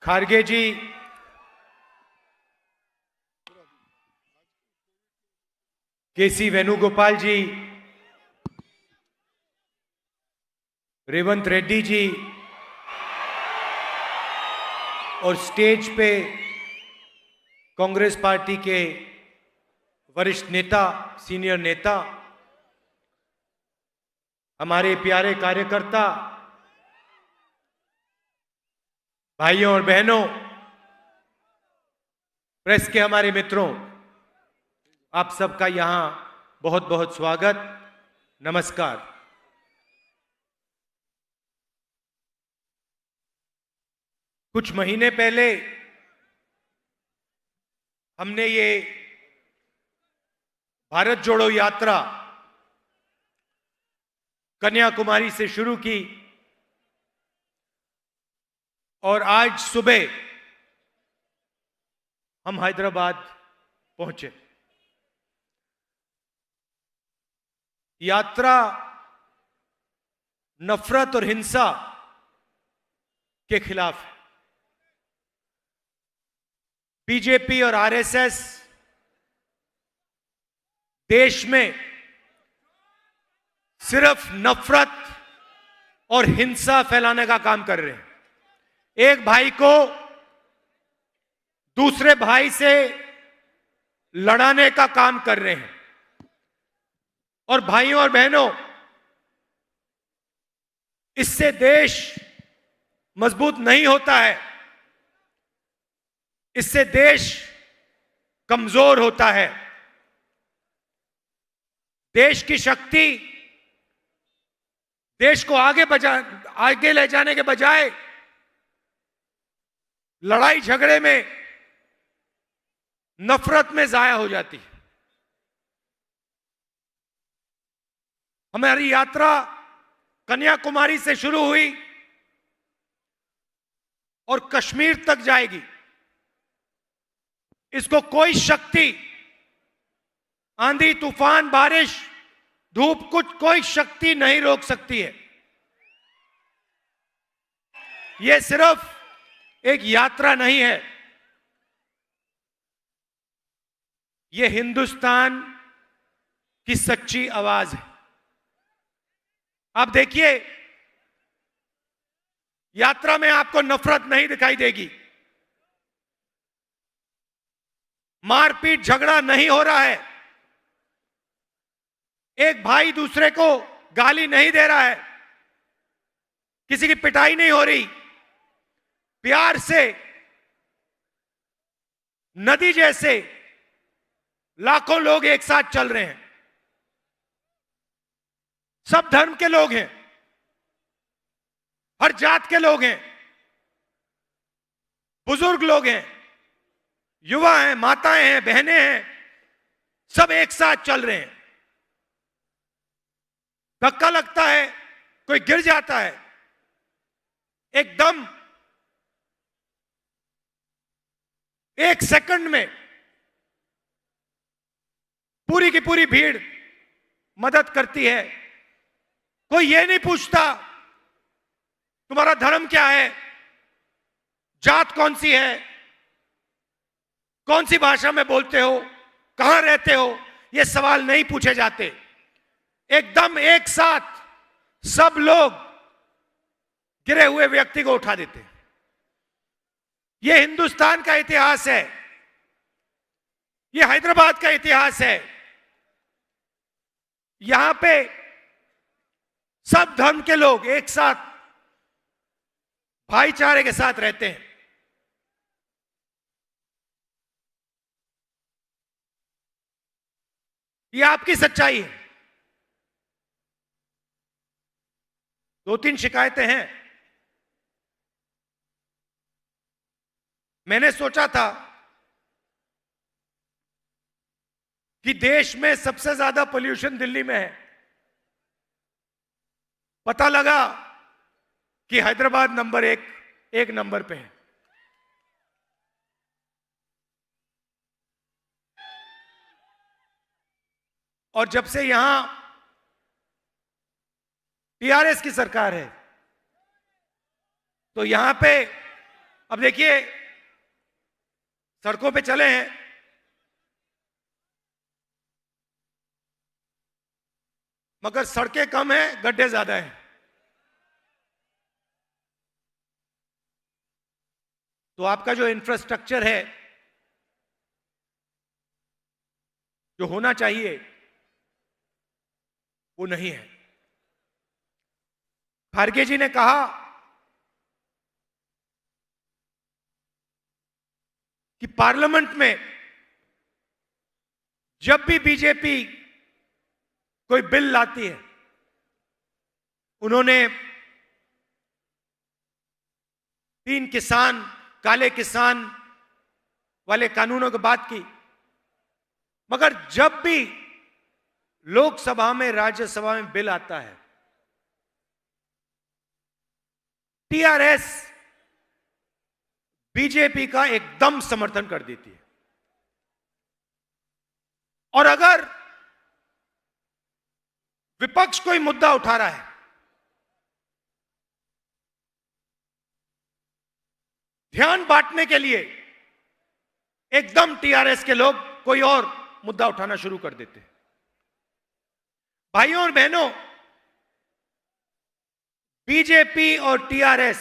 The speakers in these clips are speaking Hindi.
खारगे जी, केसी वेणुगोपाल जी, रेवंत रेड्डी जी और स्टेज पे कांग्रेस पार्टी के वरिष्ठ नेता, सीनियर नेता, हमारे प्यारे कार्यकर्ता, भाइयों और बहनों, प्रेस के हमारे मित्रों, आप सबका यहां बहुत बहुत स्वागत, नमस्कार। कुछ महीने पहले हमने ये भारत जोड़ो यात्रा कन्याकुमारी से शुरू की और आज सुबह हम हैदराबाद पहुंचे। यात्रा नफरत और हिंसा के खिलाफ है। बीजेपी और आरएसएस देश में सिर्फ नफरत और हिंसा फैलाने का काम कर रहे हैं। एक भाई को दूसरे भाई से लड़ाने का काम कर रहे हैं। और भाइयों और बहनों, इससे देश मजबूत नहीं होता है, इससे देश कमजोर होता है। देश की शक्ति देश को आगे ले जाने के बजाय लड़ाई झगड़े में, नफरत में जाया हो जाती है। हमारी यात्रा कन्याकुमारी से शुरू हुई और कश्मीर तक जाएगी। इसको कोई शक्ति, आंधी तूफान, बारिश, धूप, कुछ कोई शक्ति नहीं रोक सकती है। यह सिर्फ एक यात्रा नहीं है, यह हिंदुस्तान की सच्ची आवाज है। आप देखिए, यात्रा में आपको नफरत नहीं दिखाई देगी, मारपीट झगड़ा नहीं हो रहा है, एक भाई दूसरे को गाली नहीं दे रहा है, किसी की पिटाई नहीं हो रही। प्यार से नदी जैसे लाखों लोग एक साथ चल रहे हैं। सब धर्म के लोग हैं, हर जात के लोग हैं, बुजुर्ग लोग हैं, युवा हैं, माताएं हैं, बहनें हैं, सब एक साथ चल रहे हैं। धक्का लगता है, कोई गिर जाता है, एकदम एक सेकंड में पूरी की पूरी भीड़ मदद करती है। कोई ये नहीं पूछता तुम्हारा धर्म क्या है, जात कौन सी है, कौन सी भाषा में बोलते हो, कहां रहते हो, ये सवाल नहीं पूछे जाते। एकदम एक साथ सब लोग गिरे हुए व्यक्ति को उठा देते हैं। यह हिंदुस्तान का इतिहास है, यह हैदराबाद का इतिहास है। यहां पे सब धर्म के लोग एक साथ भाईचारे के साथ रहते हैं। यह आपकी सच्चाई है। दो तीन शिकायतें हैं। मैंने सोचा था कि देश में सबसे ज्यादा पोल्यूशन दिल्ली में है। पता लगा कि हैदराबाद नंबर एक नंबर पे है। और जब से यहां टीआरएस की सरकार है, तो यहां पे अब देखिए, सड़कों पे चले हैं, मगर सड़कें कम हैं, गड्ढे ज्यादा हैं। तो आपका जो इंफ्रास्ट्रक्चर है, जो होना चाहिए, वो नहीं है। खारगे जी ने कहा कि पार्लियामेंट में जब भी बीजेपी कोई बिल लाती है, उन्होंने 3 किसान, काले किसान वाले कानूनों की बात की, मगर जब भी लोकसभा में, राज्यसभा में बिल आता है, टीआरएस बीजेपी का एकदम समर्थन कर देती है। और अगर विपक्ष कोई मुद्दा उठा रहा है, ध्यान बांटने के लिए एकदम टीआरएस के लोग कोई और मुद्दा उठाना शुरू कर देते हैं। भाइयों और बहनों, बीजेपी और टीआरएस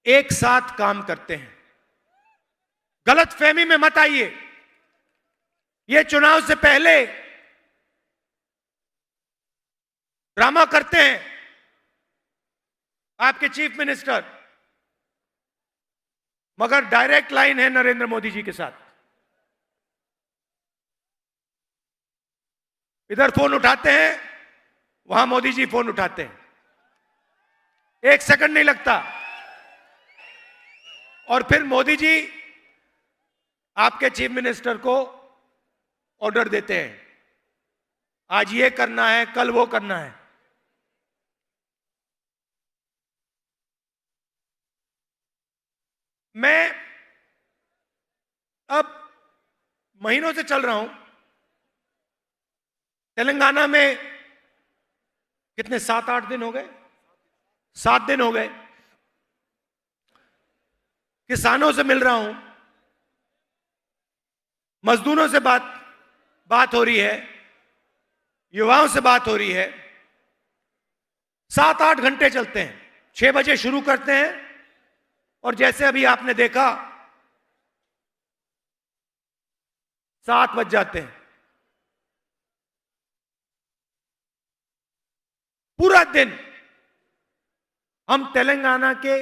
एक साथ काम करते हैं। गलतफहमी में मत आइए। ये चुनाव से पहले ड्रामा करते हैं आपके चीफ मिनिस्टर, मगर डायरेक्ट लाइन है नरेंद्र मोदी जी के साथ। इधर फोन उठाते हैं, वहां मोदी जी फोन उठाते हैं, 1 सेकंड नहीं लगता। और फिर मोदी जी आपके चीफ मिनिस्टर को ऑर्डर देते हैं, आज ये करना है, कल वो करना है। मैं अब महीनों से चल रहा हूं तेलंगाना में। कितने, 7-8 दिन हो गए, 7 दिन हो गए। किसानों से मिल रहा हूं, मजदूरों से बात हो रही है, युवाओं से बात हो रही है। 7-8 घंटे चलते हैं। 6 बजे शुरू करते हैं और जैसे अभी आपने देखा 7 बज जाते हैं। पूरा दिन हम तेलंगाना के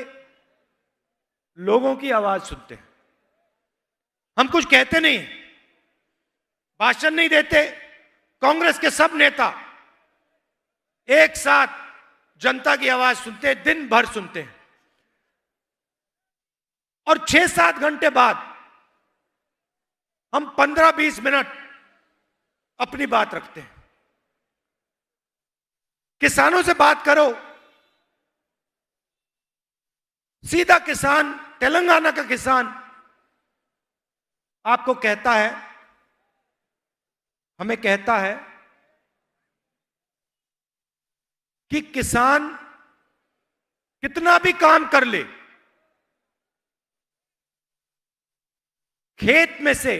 लोगों की आवाज सुनते हैं। हम कुछ कहते नहीं, भाषण नहीं देते। कांग्रेस के सब नेता एक साथ जनता की आवाज सुनते हैं, दिन भर सुनते हैं। और 6-7 घंटे बाद हम 15-20 मिनट अपनी बात रखते हैं। किसानों से बात करो, सीधा किसान, तेलंगाना का किसान आपको कहता है, हमें कहता है कि किसान कितना भी काम कर ले, खेत में से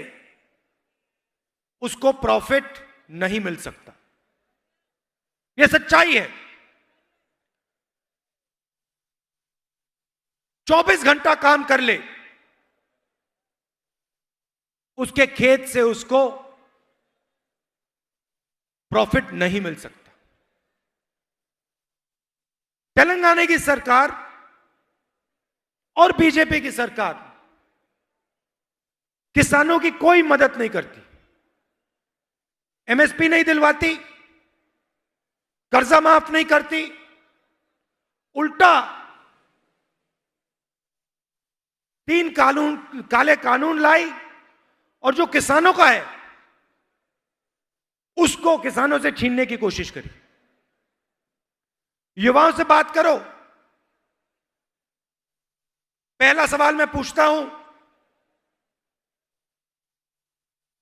उसको प्रॉफिट नहीं मिल सकता। यह सच्चाई है। 24 घंटा काम कर ले, उसके खेत से उसको प्रॉफिट नहीं मिल सकता। तेलंगाना की सरकार और बीजेपी की सरकार किसानों की कोई मदद नहीं करती, एमएसपी नहीं दिलवाती, कर्जा माफ नहीं करती, उल्टा 3 काले कानून लाई और जो किसानों का है उसको किसानों से छीनने की कोशिश करी। युवाओं से बात करो, पहला सवाल मैं पूछता हूं,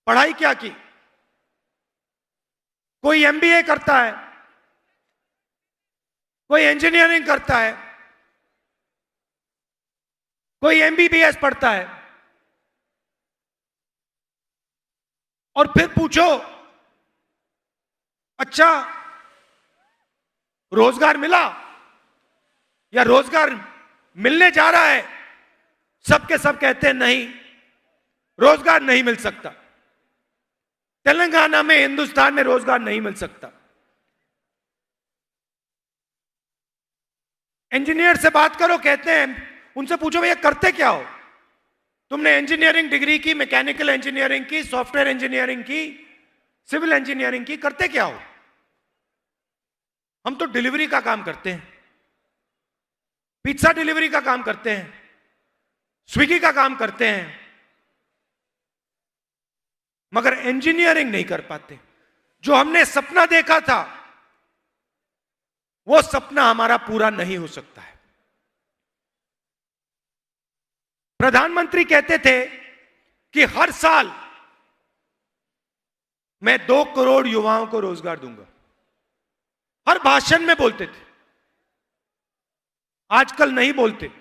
पढ़ाई क्या की? कोई एमबीए करता है, कोई इंजीनियरिंग करता है, कोई एमबीबीएस पढ़ता है और फिर पूछो, अच्छा रोजगार मिला या रोजगार मिलने जा रहा है, सबके सब कहते हैं नहीं, रोजगार नहीं मिल सकता। तेलंगाना में, हिंदुस्तान में रोजगार नहीं मिल सकता। इंजीनियर से बात करो, कहते हैं, उनसे पूछो भैया करते क्या हो, तुमने इंजीनियरिंग डिग्री की, मैकेनिकल इंजीनियरिंग की, सॉफ्टवेयर इंजीनियरिंग की, सिविल इंजीनियरिंग की, करते क्या हो? हम तो डिलीवरी का काम करते हैं, पिज्जा डिलीवरी का काम करते हैं, स्विगी का काम करते हैं, मगर इंजीनियरिंग नहीं कर पाते। जो हमने सपना देखा था वो सपना हमारा पूरा नहीं हो सकता है। प्रधानमंत्री कहते थे कि हर साल मैं 2 करोड़ युवाओं को रोजगार दूंगा, हर भाषण में बोलते थे। आजकल नहीं बोलते,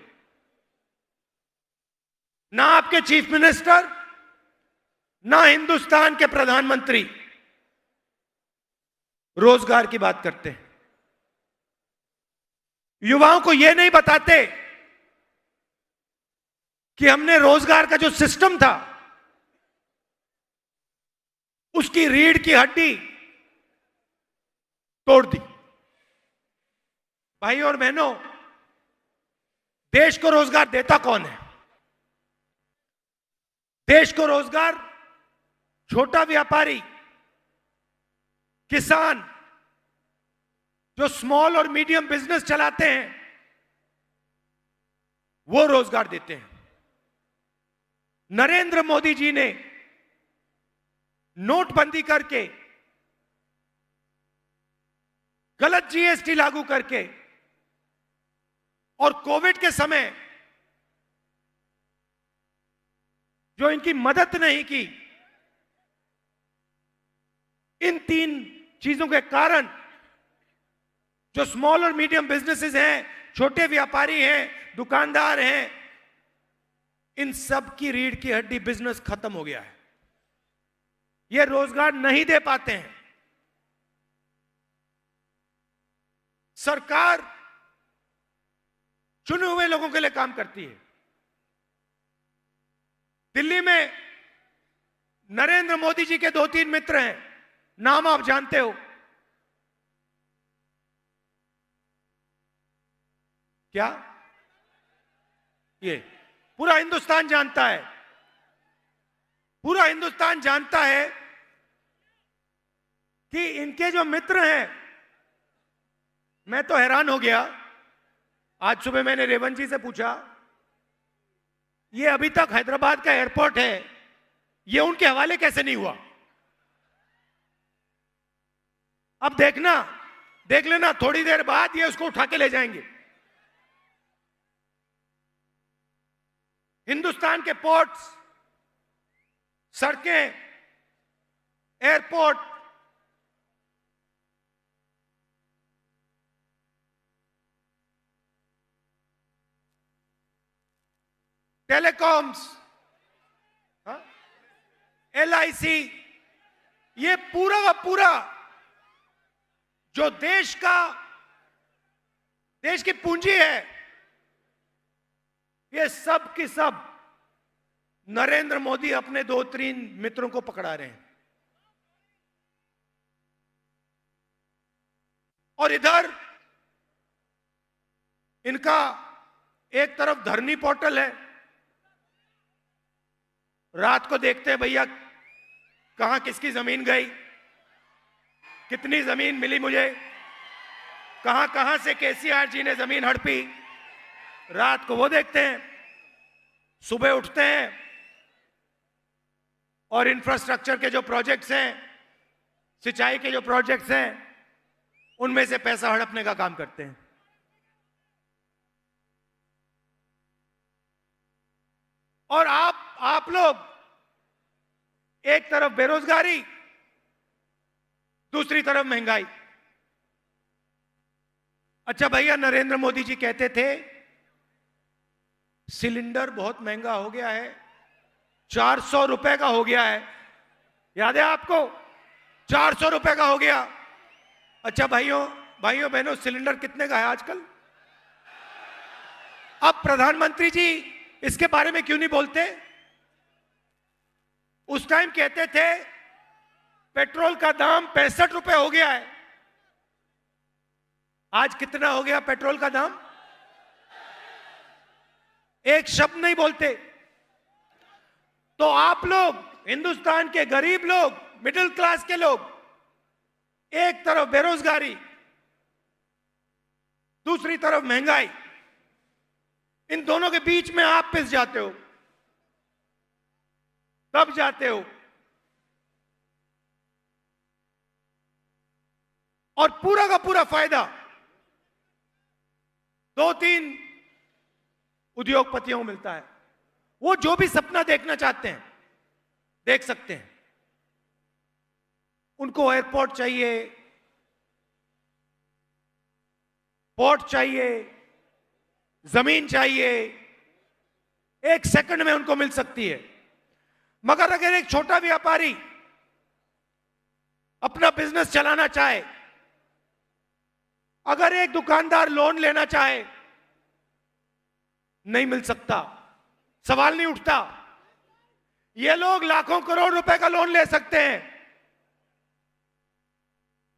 ना आपके चीफ मिनिस्टर, ना हिंदुस्तान के प्रधानमंत्री रोजगार की बात करते हैं। युवाओं को यह नहीं बताते कि हमने रोजगार का जो सिस्टम था उसकी रीढ़ की हड्डी तोड़ दी। भाई और बहनों, देश को रोजगार देता कौन है? देश को रोजगार छोटा व्यापारी, किसान, जो स्मॉल और मीडियम बिजनेस चलाते हैं, वो रोजगार देते हैं। नरेंद्र मोदी जी ने नोटबंदी करके, गलत जीएसटी लागू करके और कोविड के समय जो इनकी मदद नहीं की, इन 3 चीजों के कारण जो स्मॉल और मीडियम बिजनेसेस हैं, छोटे व्यापारी हैं, दुकानदार हैं, इन सब की रीढ़ की हड्डी बिजनेस खत्म हो गया है। ये रोजगार नहीं दे पाते हैं। सरकार चुने हुए लोगों के लिए काम करती है। दिल्ली में नरेंद्र मोदी जी के 2-3 मित्र हैं, नाम आप जानते हो। क्या? ये पूरा हिंदुस्तान जानता है, पूरा हिंदुस्तान जानता है कि इनके जो मित्र हैं, मैं तो हैरान हो गया। आज सुबह मैंने रेवंत जी से पूछा, ये अभी तक हैदराबाद का एयरपोर्ट है, ये उनके हवाले कैसे नहीं हुआ? अब देखना, देख लेना, थोड़ी देर बाद ये उसको उठा के ले जाएंगे। हिंदुस्तान के पोर्ट्स, सड़कें, एयरपोर्ट, टेलीकॉम्स, एलआईसी, ये पूरा का पूरा जो देश की पूंजी है, ये सब की सब नरेंद्र मोदी अपने 2-3 मित्रों को पकड़ा रहे हैं। और इधर इनका एक तरफ धरनी पोर्टल है, रात को देखते हैं भैया कहां किसकी जमीन गई, कितनी जमीन मिली मुझे, कहां कहां से केसीआर जी ने जमीन हड़पी, रात को वो देखते हैं। सुबह उठते हैं और इंफ्रास्ट्रक्चर के जो प्रोजेक्ट्स हैं, सिंचाई के जो प्रोजेक्ट्स हैं, उनमें से पैसा हड़पने का काम करते हैं। और आप लोग एक तरफ बेरोजगारी, दूसरी तरफ महंगाई। अच्छा भैया, नरेंद्र मोदी जी कहते थे सिलेंडर बहुत महंगा हो गया है, 400 रुपए का हो गया है। याद है आपको? 400 रुपए का हो गया। अच्छा भाइयों बहनों, सिलेंडर कितने का है आजकल? अब प्रधानमंत्री जी इसके बारे में क्यों नहीं बोलते? उस टाइम कहते थे पेट्रोल का दाम 65 रुपए हो गया है। आज कितना हो गया पेट्रोल का दाम? एक शब्द नहीं बोलते। तो आप लोग, हिंदुस्तान के गरीब लोग, मिडिल क्लास के लोग, एक तरफ बेरोजगारी, दूसरी तरफ महंगाई, इन दोनों के बीच में आप पिस जाते हो, दब जाते हो। और पूरा का पूरा फायदा 2-3 उद्योगपतियों को मिलता है। वो जो भी सपना देखना चाहते हैं देख सकते हैं। उनको एयरपोर्ट चाहिए, पोर्ट चाहिए, जमीन चाहिए, एक सेकंड में उनको मिल सकती है। मगर अगर एक छोटा व्यापारी अपना बिजनेस चलाना चाहे, अगर एक दुकानदार लोन लेना चाहे, नहीं मिल सकता, सवाल नहीं उठता। ये लोग लाखों करोड़ रुपए का लोन ले सकते हैं।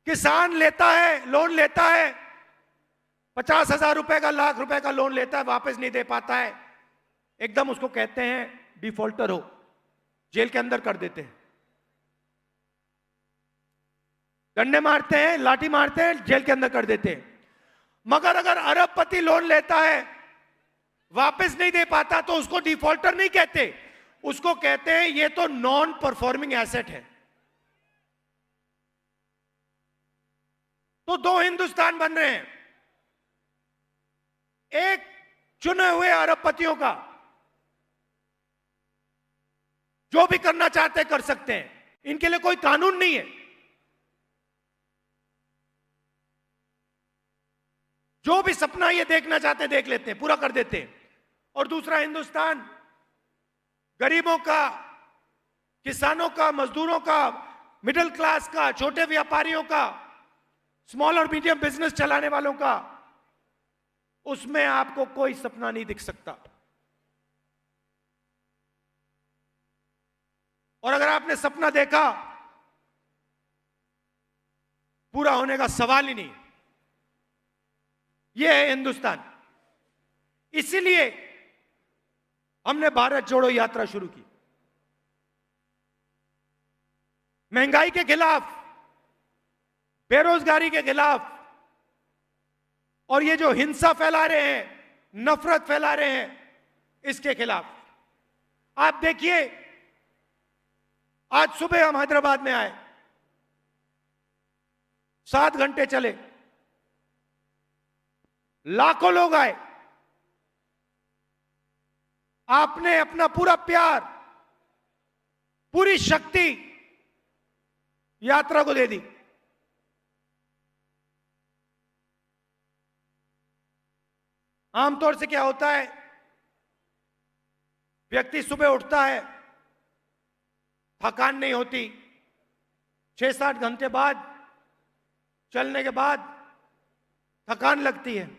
किसान लेता है, लोन लेता है, 50,000 रुपए का, लाख रुपए का लोन लेता है, वापस नहीं दे पाता है, एकदम उसको कहते हैं डिफॉल्टर हो, जेल के अंदर कर देते हैं, डंडे मारते हैं, लाठी मारते हैं, जेल के अंदर कर देते हैं। मगर अगर अरबपति लोन लेता है, वापस नहीं दे पाता, तो उसको डिफॉल्टर नहीं कहते, उसको कहते हैं ये तो नॉन परफॉर्मिंग एसेट है। तो 2 हिंदुस्तान बन रहे हैं, एक चुने हुए अरबपतियों का, जो भी करना चाहते कर सकते हैं, इनके लिए कोई कानून नहीं है, जो भी सपना ये देखना चाहते देख लेते हैं, पूरा कर देते हैं। और दूसरा हिंदुस्तान गरीबों का, किसानों का, मजदूरों का, मिडिल क्लास का, छोटे व्यापारियों का, स्मॉल और मीडियम बिजनेस चलाने वालों का, उसमें आपको कोई सपना नहीं दिख सकता। और अगर आपने सपना देखा, पूरा होने का सवाल ही नहीं। यह है हिंदुस्तान। इसीलिए हमने भारत जोड़ो यात्रा शुरू की, महंगाई के खिलाफ, बेरोजगारी के खिलाफ, और ये जो हिंसा फैला रहे हैं, नफरत फैला रहे हैं, इसके खिलाफ। आप देखिए, आज सुबह हम हैदराबाद में आए, 7 घंटे चले, लाखों लोग आए। आपने अपना पूरा प्यार, पूरी शक्ति यात्रा को दे दी। आमतौर से क्या होता है, व्यक्ति सुबह उठता है, थकान नहीं होती, 6-7 घंटे बाद चलने के बाद थकान लगती है।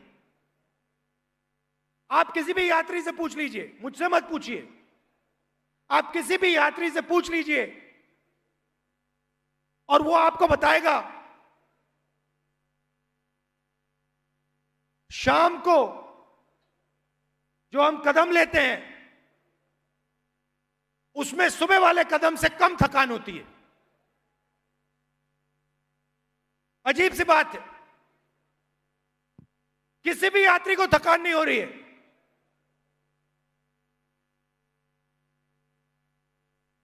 आप किसी भी यात्री से पूछ लीजिए, मुझसे मत पूछिए, आप किसी भी यात्री से पूछ लीजिए और वो आपको बताएगा शाम को जो हम कदम लेते हैं, उसमें सुबह वाले कदम से कम थकान होती है। अजीब सी बात है, किसी भी यात्री को थकान नहीं हो रही है।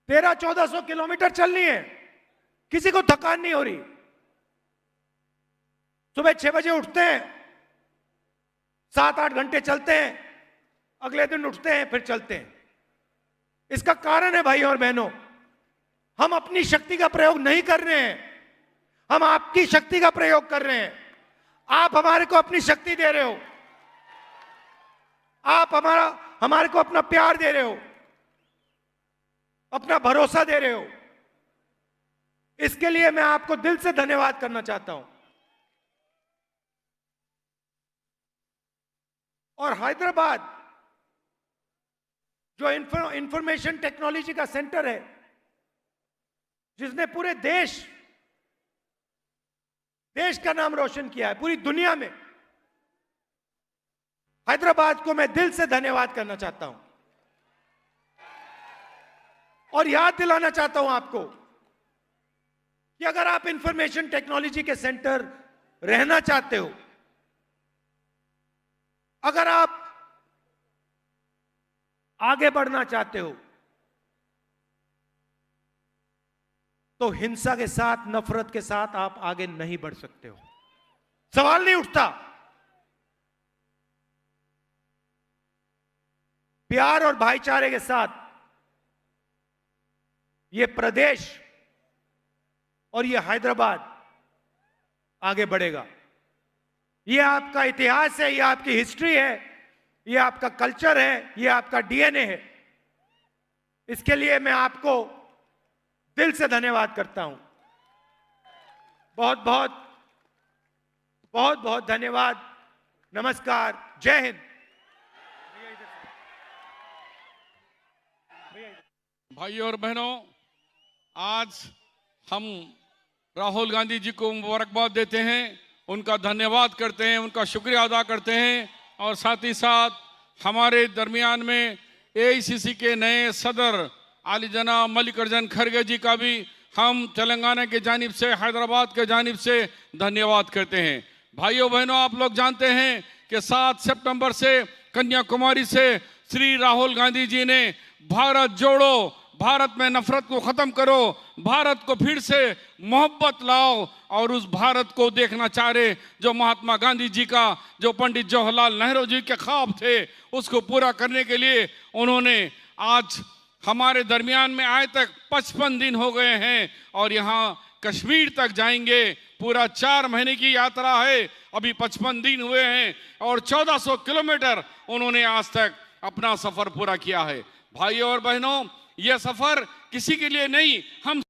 1300-1400 किलोमीटर चलनी है, किसी को थकान नहीं हो रही। सुबह 6 बजे उठते हैं, 7-8 घंटे चलते हैं, अगले दिन उठते हैं, फिर चलते हैं। इसका कारण है भाइयों और बहनों, हम अपनी शक्ति का प्रयोग नहीं कर रहे हैं, हम आपकी शक्ति का प्रयोग कर रहे हैं। आप हमारे को अपनी शक्ति दे रहे हो, आप हमारे को अपना प्यार दे रहे हो, अपना भरोसा दे रहे हो, इसके लिए मैं आपको दिल से धन्यवाद करना चाहता हूं। और हैदराबाद जो इंफॉर्मेशन टेक्नोलॉजी का सेंटर है, जिसने पूरे देश का नाम रोशन किया है पूरी दुनिया में, हैदराबाद को मैं दिल से धन्यवाद करना चाहता हूं। और याद दिलाना चाहता हूं आपको कि अगर आप इंफॉर्मेशन टेक्नोलॉजी के सेंटर रहना चाहते हो, अगर आप आगे बढ़ना चाहते हो, तो हिंसा के साथ, नफरत के साथ आप आगे नहीं बढ़ सकते हो, सवाल नहीं उठता। प्यार और भाईचारे के साथ यह प्रदेश और यह हैदराबाद आगे बढ़ेगा। यह आपका इतिहास है, यह आपकी हिस्ट्री है, यह आपका कल्चर है, यह आपका डीएनए है। इसके लिए मैं आपको दिल से धन्यवाद करता हूं। बहुत बहुत बहुत बहुत धन्यवाद। नमस्कार, जय हिंद। भाइयों और बहनों, आज हम राहुल गांधी जी को मुबारकबाद देते हैं, उनका धन्यवाद करते हैं, उनका शुक्रिया अदा करते हैं। और साथ ही साथ हमारे दरमियान में एआईसीसी के नए सदर आली जनाब मल्लिकार्जुन खड़गे जी का भी हम तेलंगाना के जानिब से, हैदराबाद के जानिब से धन्यवाद करते हैं। भाइयों बहनों, आप लोग जानते हैं कि 7 सितंबर से कन्याकुमारी से श्री राहुल गांधी जी ने भारत जोड़ो, भारत में नफरत को खत्म करो, भारत को फिर से मोहब्बत लाओ, और उस भारत को देखना चाह रहे जो महात्मा गांधी जी का, जो पंडित जवाहरलाल नेहरू जी के ख्वाब थे, उसको पूरा करने के लिए उन्होंने आज हमारे दरमियान में आए तक 55 दिन हो गए हैं, और यहाँ कश्मीर तक जाएंगे। पूरा 4 महीने की यात्रा है, अभी 55 दिन हुए हैं, और 1400 किलोमीटर उन्होंने आज तक अपना सफर पूरा किया है। भाइयों और बहनों, यह सफर किसी के लिए नहीं, हम